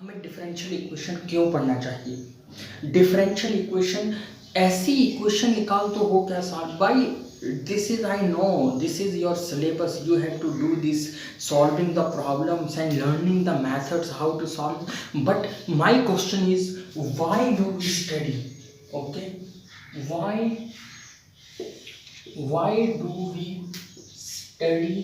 हमें differential equation क्यों पढ़ना चाहिए? डिफरेंशियल इक्वेशन ऐसी इक्वेशन निकाल तो हो क्या solve by this is I know this is your syllabus you have to do this solving the problems and learning the methods how to solve but my question is why do we study okay why do we study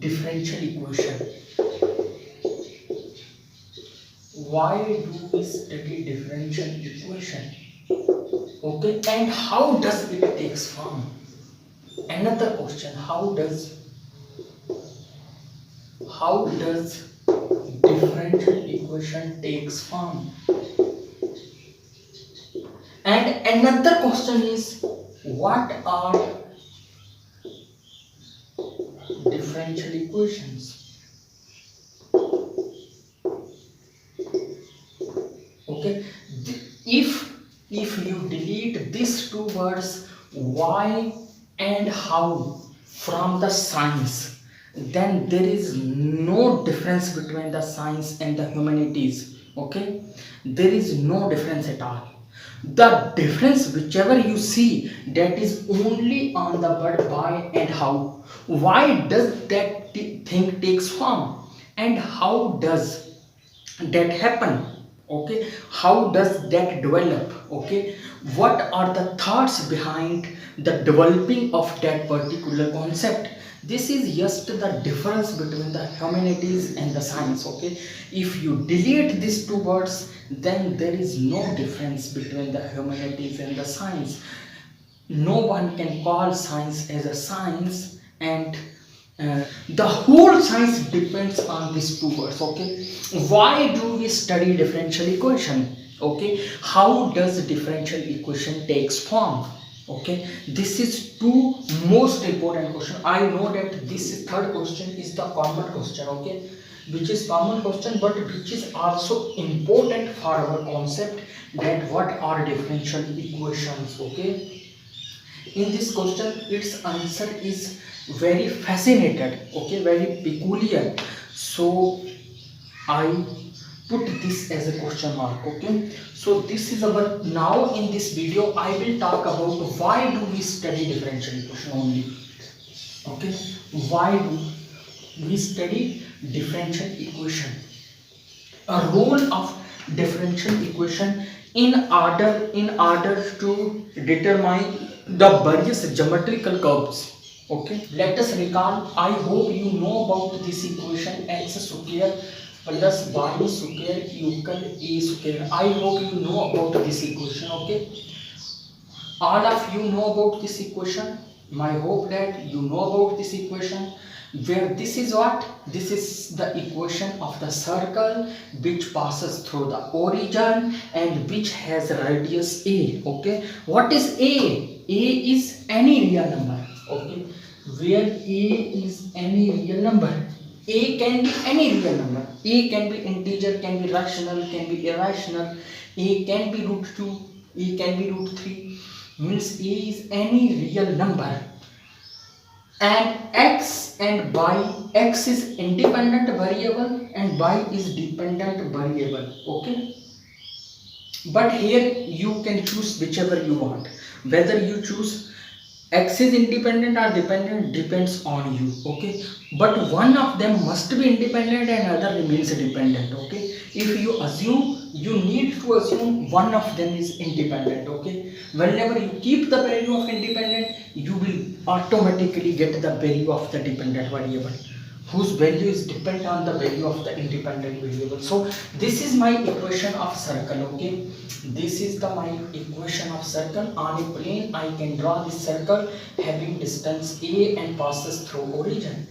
differential equation why do we study differential equation okay and how does it takes form another question how does differential equation takes form and another question is what are differential equations okay if you delete these two words why and how from the science then there is no difference between the science and the humanities okay there is no difference at all the difference whichever you see that is only on the word why and how why does that thing takes form and how does that happen okay how does that develop okay what are the thoughts behind the developing of that particular concept this is just the difference between the humanities and the science okay if you delete these two words then there is no difference between the humanities and the science no one can call science as a science and the whole science depends on these two words okay why do we study differential equation okay how does differential equation takes form okay this is two most important question I know that this third question is the common question okay which is common question but which is also important for our concept that what are differential equations okay in this question its answer is very fascinated okay very peculiar so I put this as a question mark okay so this is our now in this video I will talk about why do we study differential equation only okay why do we study differential equation a role of differential equation in order to determine the various geometrical curves okay let us recall I hope you know about this equation x square plus y square equal a square I hope you know about this equation okay all of you know about this equation my hope that you know about this equation where this is what this is the equation of the circle which passes through the origin and which has radius a okay what is a is any real number okay where a is any real number a can be any real number a can be integer can be rational can be irrational a can be root 2 a can be root 3 means a is any real number and x and y x is independent variable and y is dependent variable okay but here you can choose whichever you want whether you choose x is independent or dependent depends on you okay but one of them must be independent and other remains dependent okay if you assume you need to assume one of them is independent okay whenever you keep the value of independent you will automatically get the value of the dependent variable whose value is dependent on the value of the independent variable so this is my equation of circle okay this is the my equation of circle on a plane I can draw this circle having distance a and passes through origin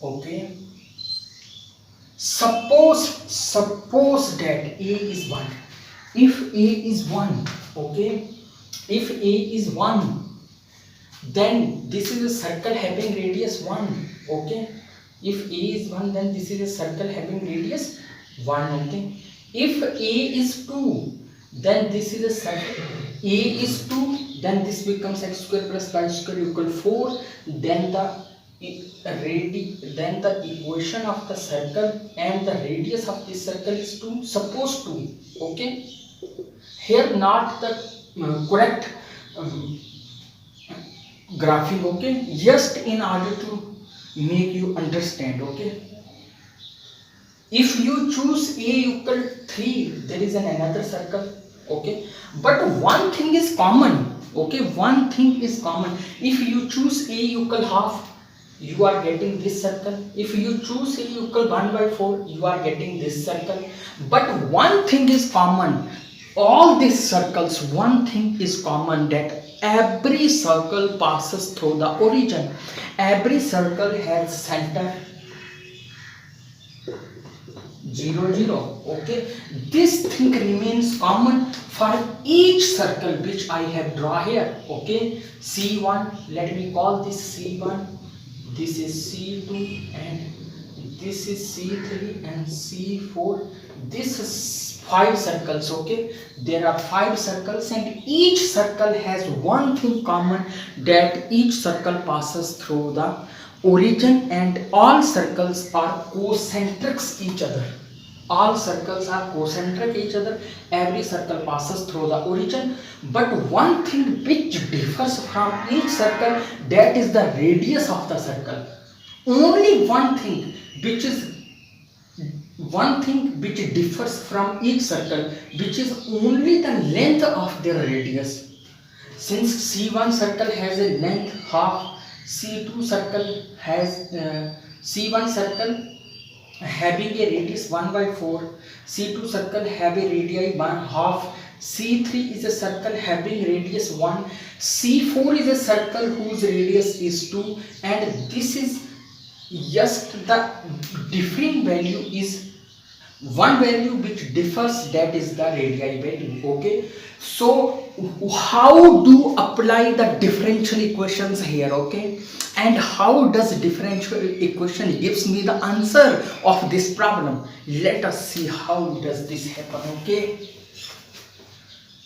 okay suppose that a is 1 if a is 1 okay if a is 1 then this is a circle having radius 1 okay if a is 1 then this is a circle having radius 1 okay if a is 2 then this is a circle a is 2 then this becomes x square plus y square equal 4 then the then the equation of the circle and the radius of this circle is 2, suppose 2. Okay, here not the correct um, graphing. Okay, just in order to make you understand. Okay, if you choose a equal 3, there is another circle. Okay, but one thing is common. Okay, one thing is common. If you choose a equal half, you are getting this circle. If you choose a equal 1 by 4, you are getting this circle. But one thing is common. All these circles, one thing is common, that every circle passes through the origin. Every circle has center 0 0. Okay, this thing remains common for each circle which I have drawn here. Okay, C1, let me call this C1, this is C2, and this is C3 and C4. This is 5 circles. Okay, there are 5 circles, and each circle has one thing common, that each circle passes through the origin, and all circles are concentric each other. All circles are concentric each other. Every circle passes through the origin, but one thing which differs from each circle, that is the radius of the circle. Only one thing which differs from each circle, which is only the length of their radius. Since C1 circle has a length half, C2 circle has C1 circle having a radius 1 by 4, C2 circle have a radii 1 half, C3 is a circle having radius 1, C4 is a circle whose radius is 2, and this is just the differing value is one value which differs, that is the radii value. Okay, so how do apply the differential equations here? Okay, and how does differential equation gives me the answer of this problem? Let us see how does this happen. Okay,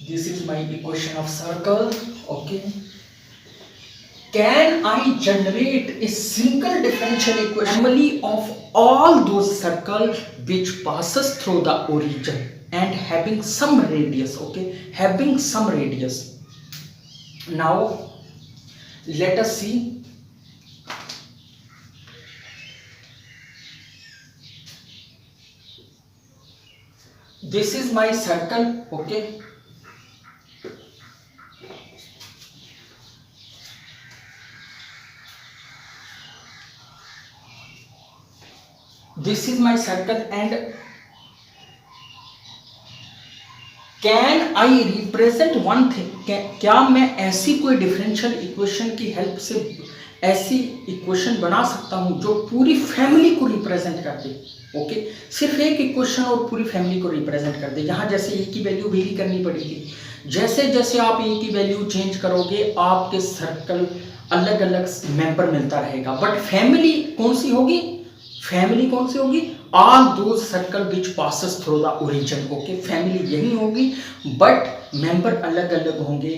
this is my equation of circle. Okay, can I generate a single differential equation family of all those circles which passes through the origin and having some radius? Okay, having some radius. Now let us see. This is my circle. Okay, this is my circle, and can I represent one thing, क्या मैं ऐसी कोई differential equation की help से ऐसी equation बना सकता हूं जो पूरी फैमिली को रिप्रेजेंट कर दे? ओके, सिर्फ एक इक्वेशन और पूरी फैमिली को रिप्रेजेंट कर दे। यहाँ जैसे ए की वैल्यू वेरी करनी पड़ेगी, जैसे जैसे आप ए की वैल्यू चेंज करोगे आपके सर्कल अलग अलग मेंबर मिलता रहेगा, बट फैमिली कौन सी होगी? फैमिली कौन सी होगी? All those circle which passes through the origin. Okay, family यही होगी बट मेंबर अलग अलग होंगे,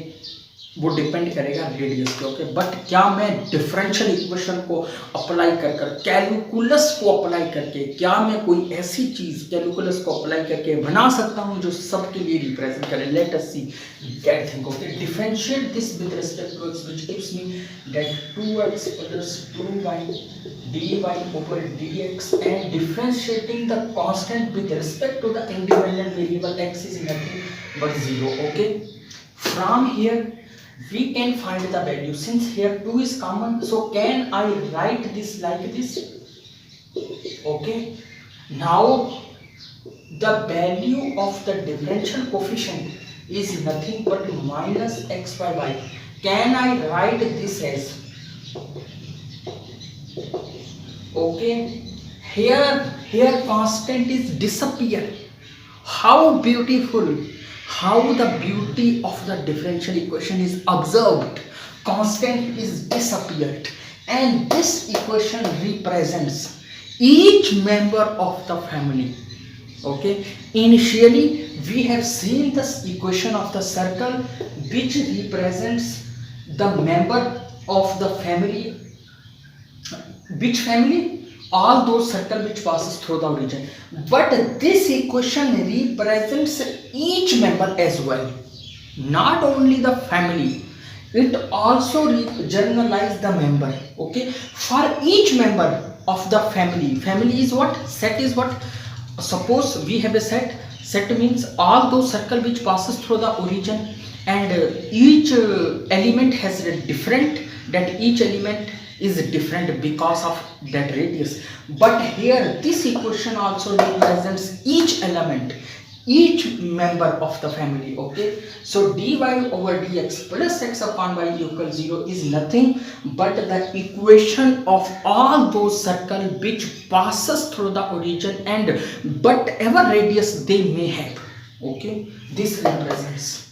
वो डिपेंड करेगा रेडियस पे। ओके, बट क्या मैं डिफरेंशियल इक्वेशन को अप्लाई कर कर कैलकुलस को अप्लाई करके, क्या मैं कोई ऐसी चीज कैलकुलस को अप्लाई करके बना सकता हूं जो सबके लिए रिप्रेजेंट करे? Let us see that thing. Okay, differentiate this with respect to x which gives me that 2x plus 2y dy over dx, and differentiating the constant with respect to the independent variable x is nothing but 0. Okay, from here we can find the value. Since here 2 is common, so can I write this like this? Okay, now the value of the differential coefficient is nothing but minus x by y. Can I write this as? Okay, here constant is disappear. How beautiful, how the beauty of the differential equation is observed. Constant is disappeared, and this equation represents each member of the family. Okay, initially we have seen this equation of the circle which represents the member of the family Which family? All those circle which passes through the origin. But this equation represents each member as well, not only the family. It also generalize the member. Okay, for each member of the family, family is what? Set is what? Suppose we have a set means all those circle which passes through the origin, and each element has a different, that each element is different because of that radius. But here this equation also represents each element, each member of the family. Okay, so dy over dx plus x upon y equals 0 is nothing but the equation of all those circle which passes through the origin and whatever radius they may have. Okay, this represents.